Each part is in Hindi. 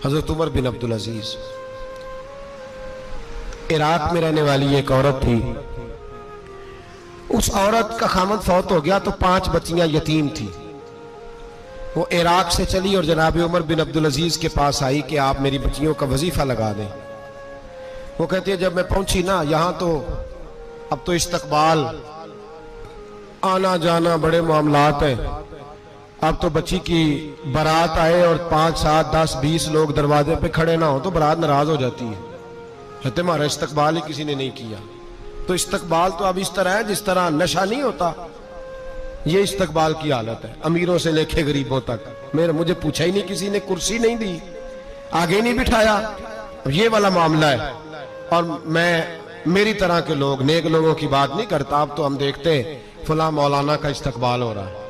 हजरत उमर बिन अब्दुल अजीज, इराक में रहने वाली एक औरत थी। उस औरत का खामद फौत हो गया तो 5 बच्चियां यतीम थी। वो इराक से चली और जनाब उमर बिन अब्दुल अजीज के पास आई कि आप मेरी बच्चियों का वजीफा लगा दें। वो कहती है जब मैं पहुंची ना यहां तो अब तो इस्तकबाल, आना जाना बड़े मामलात हैं। अब तो बच्ची की बारात आए और 5, 7, 10, 20 लोग दरवाजे पे खड़े ना हो तो बारात नाराज हो जाती है। कहते हमारा इस्तकबाल ही किसी ने नहीं किया। तो इस्तकबाल तो अब इस तरह है जिस तरह नशा नहीं होता, ये इस्तकबाल की हालत है, अमीरों से लेके गरीबों तक। मुझे पूछा ही नहीं किसी ने, कुर्सी नहीं दी, आगे नहीं बिठाया, ये वाला मामला है। और मैं मेरी तरह के लोग, नेक लोगों की बात नहीं करता। अब तो हम देखते हैं फुला मौलाना का इस्तकबाल हो रहा है,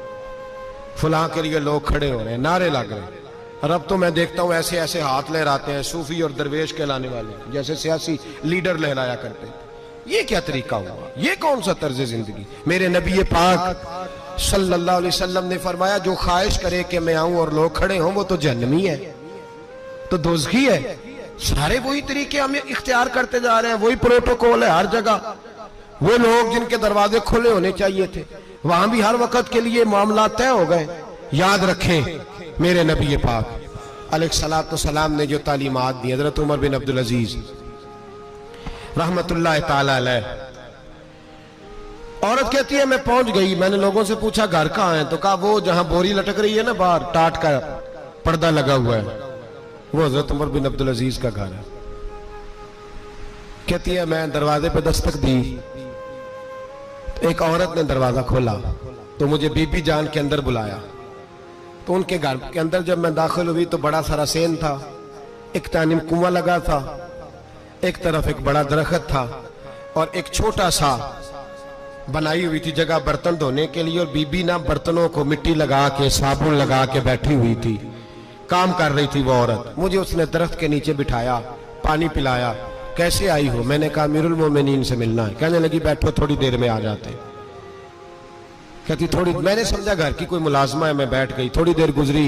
फुला के लिए लोग खड़े हो रहे हैं, नारे लग रहे हैं। और अब तो मैं देखता हूं ऐसे ऐसे हाथ लहराते हैं सूफी और दरवेश कहलाने वाले, जैसे सियासी लीडर लहराया करते हैं। ये क्या तरीका हुआ? ये कौन सा तर्ज जिंदगी? मेरे नबी पाक सल्लल्लाहु अलैहि वसल्लम ने फरमाया जो ख्वाहिश करे कि मैं आऊं और लोग खड़े हों वो तो जहन्नमी है, तो दोज़खी है। सारे वही तरीके हम इख्तियार करते जा रहे हैं, वही प्रोटोकॉल है हर जगह। वो लोग जिनके दरवाजे खुले होने चाहिए थे वहां भी हर वक्त के लिए मामला तय हो गए। याद रखें मेरे नबी पाक अलैहिस्सलातु वस्सलाम ने जो तालीमात दी, हजरत उमर बिन अब्दुल अजीज रहमतुल्लाह ताला अलैह। औरत कहती है मैं पहुंच गई, मैंने लोगों से पूछा घर कहाँ है, तो कहा वो जहां बोरी लटक रही है ना बाहर, टाट का पर्दा लगा हुआ है, वो हजरत उमर बिन अब्दुल अजीज का घर है। कहती है मैं दरवाजे पे दस्तक दी, एक औरत ने दरवाजा खोला तो मुझे बीबी जान के अंदर बुलाया। तो उनके घर के अंदर जब मैं दाखिल हुई तो बड़ा सारा सेन था, एक तानिम कुआं लगा था, एक तरफ एक बड़ा दरख्त था और एक छोटा सा बनाई हुई थी जगह बर्तन धोने के लिए। और बीबी ना बर्तनों को मिट्टी लगा के साबुन लगा के बैठी हुई थी, काम कर रही थी वो औरत। मुझे उसने दरख्त के नीचे बिठाया, पानी पिलाया। कैसे आई हो? मैंने कहा अमीरुल मोमिनीन से मिलना है। कहने लगी बैठो थोड़ी देर में आ जाते। कहती थोड़ी, मैंने समझा घर की कोई मुलाजमा है, मैं बैठ गई। थोड़ी देर गुजरी,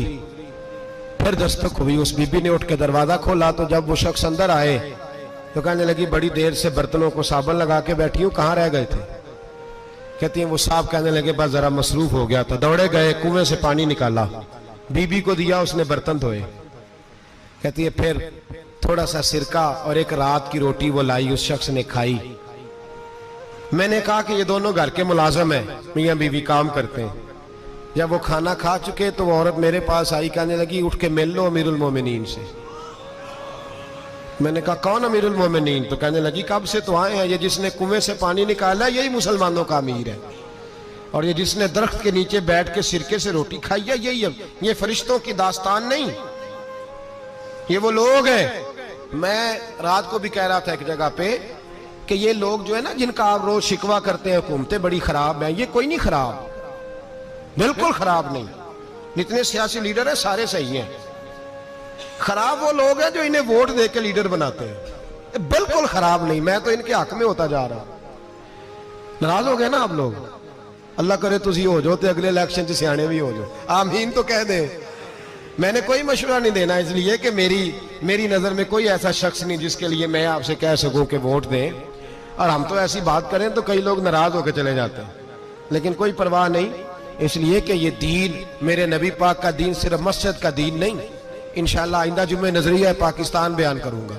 फिर दस्तक हुई। उस बीबी ने उठ के दरवाजा खोला तो जब वो शख्स अंदर आए तो कहने लगी बड़ी देर से बर्तनों को साबुन लगा के बैठी हूं, कहाँ रह गए थे? कहती है वो साहब कहने लगे बस जरा मसरूफ हो गया था। दौड़े गए, कुएं से पानी निकाला, बीबी को दिया, उसने बर्तन धोए। कहती है फिर थोड़ा सा सिरका और एक रात की रोटी वो लाई, उस शख्स ने खाई। मैंने कहा कि ये दोनों घर के मुलाजम हैं, मियां बीवी काम करते हैं। जब वो खाना खा चुके तो वो औरत मेरे पास आई, कहने लगी उठ के मिल लो अमीरुल मोमिनीन से। मैंने कहा कौन अमीरुल मोमिनीन? तो कहने लगी कब से तो आए हैं, ये जिसने कुएं से पानी निकाला यही मुसलमानों का अमीर है, और ये जिसने दरख्त के नीचे बैठ के सिरके से रोटी खाई है यही है। ये फरिश्तों की दास्तान नहीं, ये वो लोग हैं। मैं रात को भी कह रहा था एक जगह पे कि ये लोग जो है ना जिनका आप रोज शिकवा करते हैं हुकूमतें बड़ी खराब हैं, ये कोई नहीं खराब, बिल्कुल खराब नहीं। जितने सियासी लीडर हैं सारे सही हैं। खराब वो लोग हैं जो इन्हें वोट दे के लीडर बनाते हैं, बिल्कुल खराब नहीं। मैं तो इनके हक में होता जा रहा हूं। नाराज हो गए ना आप लोग? अल्लाह करे तुझी हो जाओ तो अगले इलेक्शन से सियाने भी हो जाओ, आमीन तो कह दे। मैंने कोई मशवरा नहीं देना, इसलिए कि मेरी नजर में कोई ऐसा शख्स नहीं जिसके लिए मैं आपसे कह सकूं कि वोट दें। और हम तो ऐसी बात करें तो कई लोग नाराज होकर चले जाते हैं, लेकिन कोई परवाह नहीं, इसलिए कि ये दीन मेरे नबी पाक का दीन सिर्फ मस्जिद का दीन नहीं। इंशाअल्लाह आइंदा जुम्मे नजरिया पाकिस्तान बयान करूंगा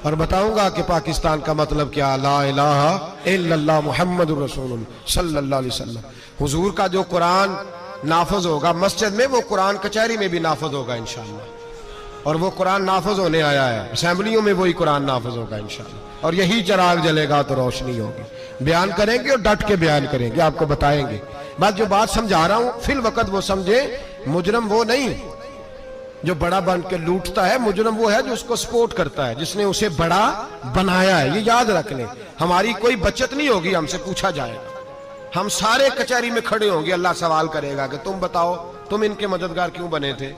और बताऊंगा कि पाकिस्तान का मतलब क्या, ला इलाहा इल्लल्लाह मुहम्मदुर रसूलुल्लाह सल्लल्लाहु अलैहि वसल्लम। हुजूर का जो कुरान नाफज होगा मस्जिद में, वो कुरान कचहरी में भी नाफज होगा इंशाअल्लाह। और वो कुरान नाफज होने आया है, असेंबलियों में वही कुरान नाफज होगा इंशाअल्लाह। और यही चिराग जलेगा तो रोशनी होगी। बयान करेंगे और डट के बयान करेंगे, आपको बताएंगे। जो बात समझा रहा हूं फिल वक्त वो समझे, मुजरम वो नहीं जो बड़ा बन के लूटता है, मुजरम वो है जो उसको सपोर्ट करता है, जिसने उसे बड़ा बनाया है। ये याद रख लें, हमारी कोई बचत नहीं होगी, हमसे पूछा जाएगा। हम सारे कचहरी में खड़े होंगे, अल्लाह सवाल करेगा कि तुम बताओ तुम इनके मददगार क्यों बने थे,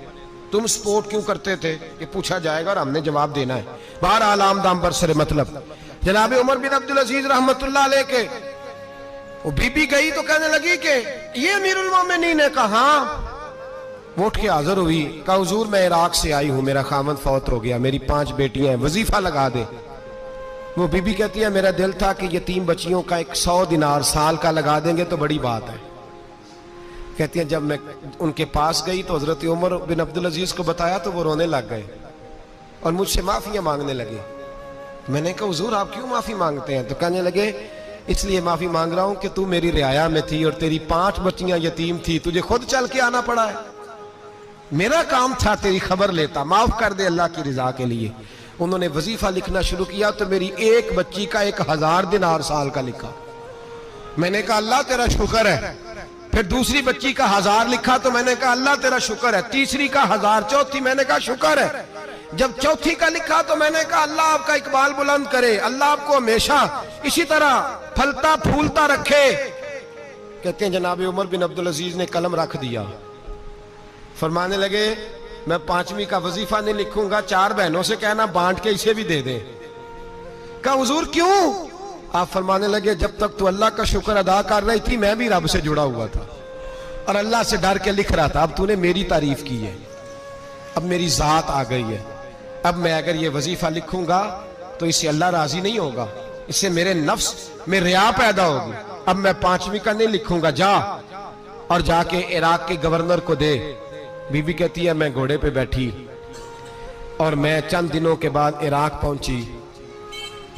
तुम सपोर्ट क्यों करते थे, ये पूछा जाएगा और हमने जवाब देना है। बहरहाल आमदाम बरसरे मतलब जनाब उमर बिन अब्दुल अजीज रहमतुल्लाह अलैह के वो बीबी गई तो कहने लगी कि ये अमीरुल मोमिनीन ने कहा, वो उठ के हाजिर हुई, कहा हुजूर मैं इराक से आई हूं, मेरा खामन फौत हो गया, मेरी 5 बेटियां हैं, वजीफा लगा दे। वो बीबी कहती है मेरा दिल था कि यतीम बच्चियों का 100 दिनार साल का लगा देंगे तो बड़ी बात है। कहती है जब मैं उनके पास गई तो हजरत उमर बिन अब्दुल अजीज को बताया तो वो रोने लग गए और मुझसे माफियां मांगने लगे। मैंने कहा हुजूर आप क्यों माफी मांगते हैं? तो कहने लगे इसलिए माफी मांग रहा हूं कि तू मेरी रियाया में थी और तेरी 5 बच्चियां यतीम थी, तुझे खुद चल के आना पड़ा है, मेरा काम था तेरी खबर लेता, माफ कर दे अल्लाह की रिजा के लिए। उन्होंने वजीफा लिखना शुरू किया तो मेरी एक बच्ची का 1000 दिनार साल का लिखा। मैंने कहा अल्लाह तेरा शुक्र है। फिर दूसरी बच्ची का 1000 लिखा तो मैंने कहा अल्लाह तेरा शुक्र है। तीसरी का 1000, चौथी मैंने कहा शुक्र है। जब चौथी का लिखा तो मैंने कहा अल्लाह आपका इकबाल बुलंद करे, अल्लाह आपको हमेशा इसी तरह फलता फूलता रखे। कहते हैं जनाब उमर बिन अब्दुल अजीज ने कलम रख दिया, फरमाने लगे मैं 5वीं का वजीफा नहीं लिखूंगा, 4 बहनों से कहना बांट के इसे भी दे दे। कहा हुजूर क्यों? आप फरमाने लगे जब तक तू अल्लाह का शुक्र अदा कर रही थी मैं भी रब से जुड़ा हुआ था और अल्लाह से डर के लिख रहा था। अब तूने मेरी तारीफ की है, अब मेरी जात आ गई है, अब मैं अगर ये वजीफा लिखूंगा तो इससे अल्लाह राजी नहीं होगा, इससे मेरे नफ्स में रिया पैदा होगी। अब मैं 5वीं का नहीं लिखूंगा, जा और जाके इराक के गवर्नर को दे। बीबी कहती है मैं घोड़े पे बैठी और मैं चंद दिनों के बाद इराक पहुंची।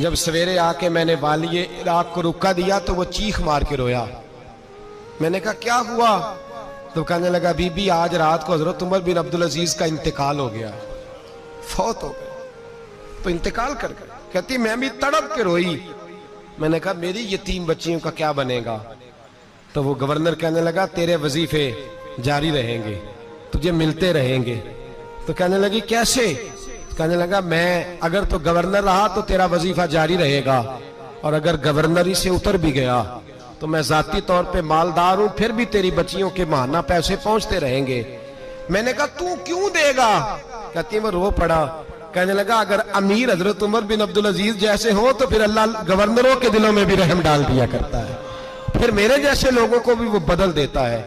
जब सवेरे आके मैंने वालिए इराक को रुका दिया तो वो चीख मार के रोया। मैंने कहा क्या हुआ? तो कहने लगा बीबी आज रात को हजरत उमर बिन अब्दुल अजीज का इंतकाल हो गया, फौत हो गया, तो इंतकाल कर गए। कहती मैं भी तड़प के रोई। मैंने कहा मेरी यतीम बच्चियों का क्या बनेगा? तो वो गवर्नर कहने लगा तेरे वजीफे जारी रहेंगे, तुझे मिलते रहेंगे। तो कहने लगी कैसे? कहने लगा मैं अगर तो गवर्नर रहा तो तेरा वजीफा जारी रहेगा और अगर गवर्नरी से उतर भी गया तो मैं जाती तौर पे मालदार हूं, फिर भी तेरी बच्चियों के माहाना पैसे पहुंचते रहेंगे। मैंने कहा तू क्यों देगा? कहती वो रो पड़ा। कहने लगा अगर अमीर हजरत उमर बिन अब्दुल अजीज जैसे हो तो फिर अल्लाह गवर्नरों के दिलों में भी रहम डाल दिया करता है, फिर मेरे जैसे लोगों को भी वो बदल देता है।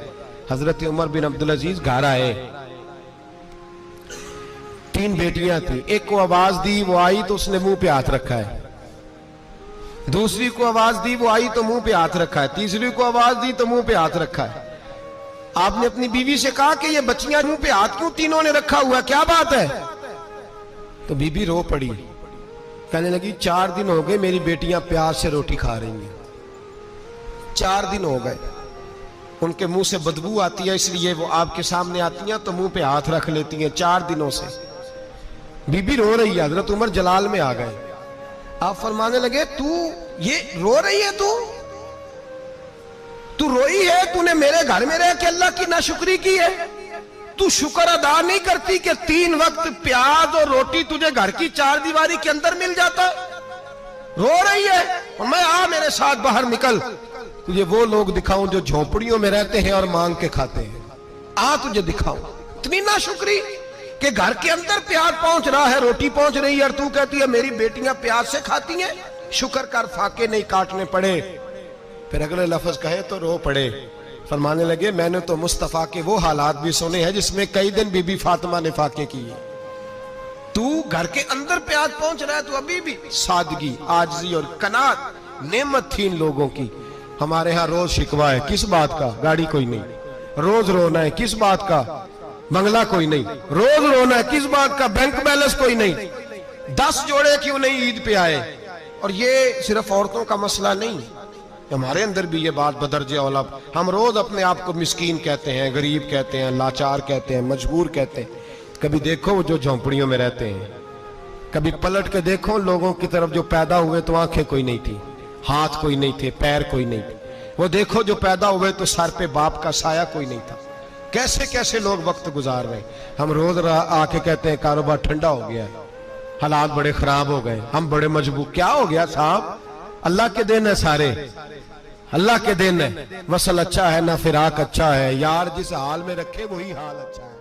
हजरत उमर बिन अब्दुल अजीज घर आए, 3 बेटियां थी। एक को आवाज दी, वो आई तो उसने मुंह पे हाथ रखा है। दूसरी को आवाज दी, वो आई तो मुंह पे हाथ रखा है। तीसरी को आवाज दी तो मुंह पे हाथ रखा है। आपने अपनी बीवी से कहा कि ये बच्चियां मुंह पे हाथ क्यों तीनों ने रखा हुआ, क्या बात है? तो बीबी रो पड़ी, कहने लगी 4 दिन हो गए मेरी बेटियां प्यार से रोटी खा रही हैं, 4 दिन हो गए, उनके मुंह से बदबू आती है इसलिए वो आपके सामने आती हैं तो मुंह पे हाथ रख लेती हैं 4 दिनों से। बीबी रो रही है, हजरत उमर जलाल में आ गए। आप फरमाने लगे तू ये रो रही है, तू रोई है, तूने मेरे घर में रह के अल्लाह की नाशुक्री की है, तू शुक्र अदा नहीं करती कि 3 वक्त प्याज और रोटी तुझे घर की 4 दीवारी के अंदर मिल जाता? रो रही है? और मैं आ मेरे साथ बाहर निकल, तुझे वो लोग दिखाऊं जो झोपड़ियों में रहते हैं और मांग के खाते हैं, आ तुझे दिखाऊं। इतनी नाशुक्री कि घर के अंदर प्याज पहुंच रहा है, रोटी पहुंच रही है और तू कहती है मेरी बेटियां प्याज से खाती हैं, शुक्र कर फाके नहीं काटने पड़े। फिर अगले लफ्ज कहे तो रो पड़े। फरमाने लगे मैंने तो मुस्तफा के वो हालात भी सुने हैं जिसमें कई दिन बीबी फातिमा ने फाके किए। तू घर के अंदर प्याज पहुंच रहा है, तो अभी भी सादगी, आजिज़ी और कनात नेमत थी इन लोगों की। हमारे यहाँ रोज शिकवा है, किस बात का? गाड़ी कोई नहीं। रोज रोना है, किस बात का? बंगला कोई नहीं। रोज रोना है, किस बात का? बैंक बैलेंस कोई नहीं। 10 जोड़े क्यों नहीं ईद पे आए? और ये सिर्फ औरतों का मसला नहीं, हमारे अंदर भी ये बात बदर्जे औला। हम रोज अपने आप को मिस्कीन कहते हैं, गरीब कहते हैं, लाचार कहते हैं, मजबूर कहते हैं। कभी देखो वो जो झोंपड़ियों में रहते हैं, कभी पलट के देखो लोगों की तरफ जो पैदा हुए तो आंखें कोई नहीं थी, हाथ कोई नहीं थे, पैर कोई नहीं थे। वो देखो जो पैदा हुए तो सर पे बाप का साया कोई नहीं था। कैसे कैसे लोग वक्त गुजार रहे। हम रोज आके कहते हैं कारोबार ठंडा हो गया, हालात बड़े खराब हो गए, हम बड़े मजबूर। क्या हो गया साहब? अल्लाह के दिन है, सारे अल्लाह के दिन है। वसल अच्छा है ना फिराक अच्छा है, यार जिस हाल में रखे वही हाल अच्छा है।